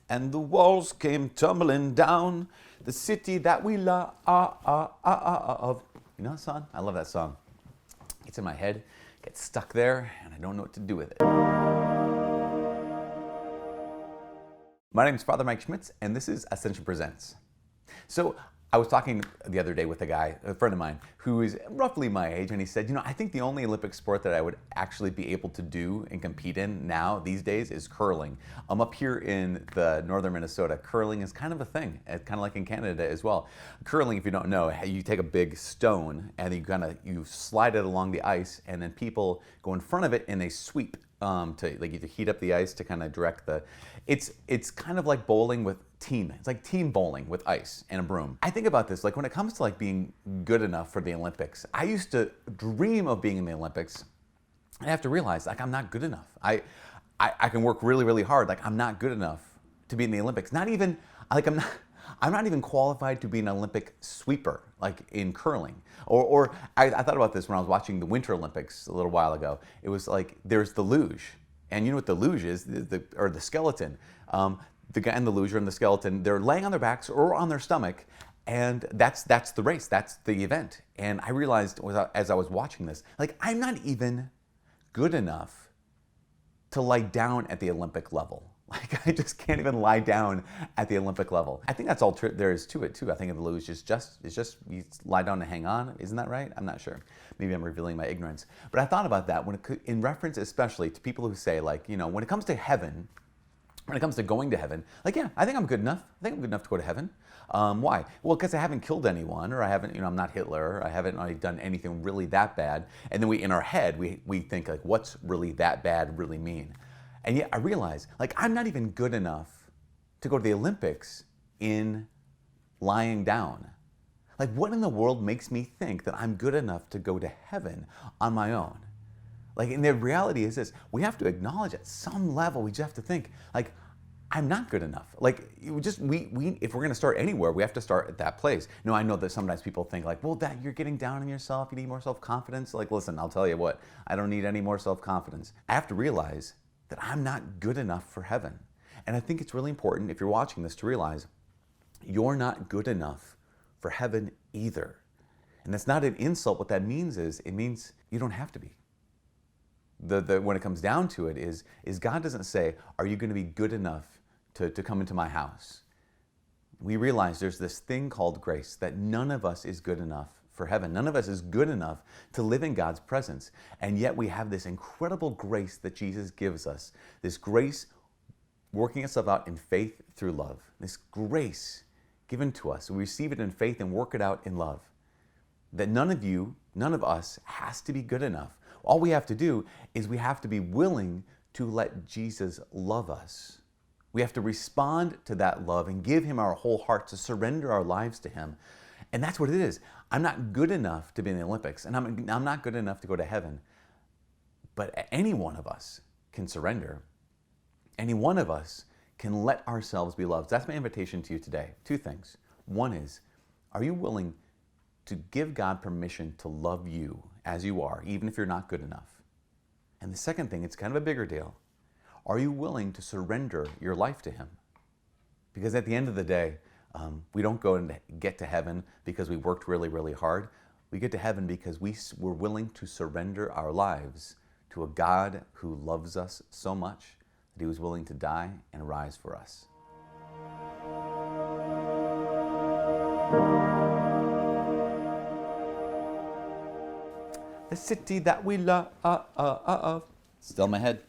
and the walls came tumbling down. The city that we love. You know that song? I love that song. It's in my head, gets stuck there, and I don't know what to do with it. My name is Father Mike Schmitz, and this is Ascension Presents. So I was talking the other day with a friend of mine, who is roughly my age, and he said, I think the only Olympic sport that I would actually be able to do and compete in now, these days, is curling. I'm up here in the northern Minnesota. Curling is kind of a thing. It's kind of like in Canada as well. Curling, if you don't know, you take a big stone and you slide it along the ice, and then people go in front of it and they sweep to either heat up the ice to kind of direct the. It's kind of like bowling with team. It's like team bowling with ice and a broom. I think about this, like when it comes to like being good enough for the Olympics, I used to dream of being in the Olympics. And I have to realize, like, I'm not good enough. I can work really, really hard. Like, I'm not good enough to be in the Olympics. Not even, like, I'm not even qualified to be an Olympic sweeper, like in curling. Or I thought about this when I was watching the Winter Olympics a little while ago. It was like, there's the luge. And you know what the luge is, the skeleton. The guy in the luge and the skeleton, they're laying on their backs or on their stomach, and that's the race, that's the event. And I realized as I was watching this, like, I'm not even good enough to lie down at the Olympic level. Like, I just can't even lie down at the Olympic level. I think that's all there is to it too. I think the luge is just you lie down and hang on. Isn't that right? I'm not sure. Maybe I'm revealing my ignorance. But I thought about that in reference especially to people who say, like, when it comes to heaven, when it comes to going to heaven, like, yeah, I think I'm good enough. I think I'm good enough to go to heaven. Why? Well, because I haven't killed anyone, or I haven't, I'm not Hitler, or I haven't done anything really that bad. And then in our head, we think, like, what's really that bad really mean? And yet I realize, like, I'm not even good enough to go to the Olympics in lying down. Like, what in the world makes me think that I'm good enough to go to heaven on my own? Like, and the reality is this, we have to acknowledge at some level, we just have to think, like, I'm not good enough. Like, if we're gonna start anywhere, we have to start at that place. No, I know that sometimes people think, like, well, that you're getting down on yourself, you need more self-confidence. Like, listen, I'll tell you what, I don't need any more self-confidence. I have to realize that I'm not good enough for heaven. And I think it's really important, if you're watching this, to realize you're not good enough for heaven either. And that's not an insult. What that means is, it means you don't have to be. When it comes down to it is God doesn't say, are you going to be good enough to come into my house? We realize there's this thing called grace, that none of us is good enough for heaven. None of us is good enough to live in God's presence. And yet we have this incredible grace that Jesus gives us. This grace working itself out in faith through love. This grace given to us. We receive it in faith and work it out in love. That none of us has to be good enough. All we have to do is we have to be willing to let Jesus love us. We have to respond to that love and give him our whole heart, to surrender our lives to him. And that's what it is. I'm not good enough to be in the Olympics, and I'm not good enough to go to heaven. But any one of us can surrender. Any one of us can let ourselves be loved. That's my invitation to you today. Two things. One is, are you willing to give God permission to love you as you are, even if you're not good enough? And the second thing, it's kind of a bigger deal. Are you willing to surrender your life to him? Because at the end of the day, we don't go and get to heaven because we worked really, really hard. We get to heaven because we're willing to surrender our lives to a God who loves us so much that he was willing to die and rise for us. The city that we love. Still in my head.